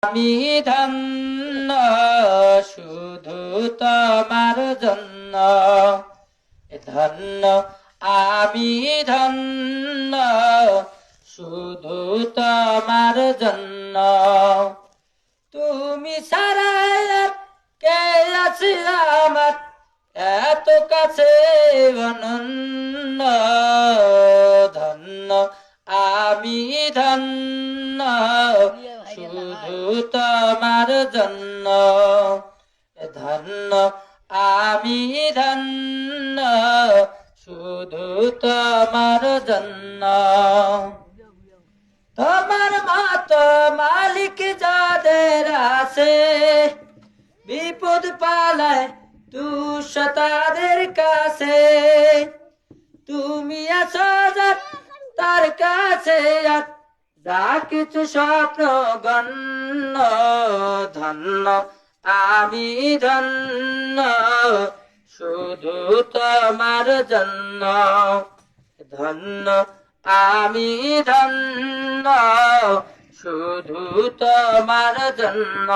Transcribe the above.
আমি ধন্য শুধু তোমার জন্য, ধন্য আমি ধন্য শুধু তোমার জন্য। তুমি ছাড়া আর কে আছে আমার এত কাছে অনন্য, ধন্য আমি ধন্য শুধু তোমার জন্য, ধন্য আমি ধন্য শুধু তোমার জন্য। তোমার মতো মালিক যাদের আছে, বিপদ পালায় তুষ তাদের কাছে। তুমি আছো তার কাছে আর যা কিছু স্বপ্ন গণ্য, ধন্য আমি ধন্য শুধু তোমার জন্য, ধন্য আমি ধন্য শুধু তোমার জন্য।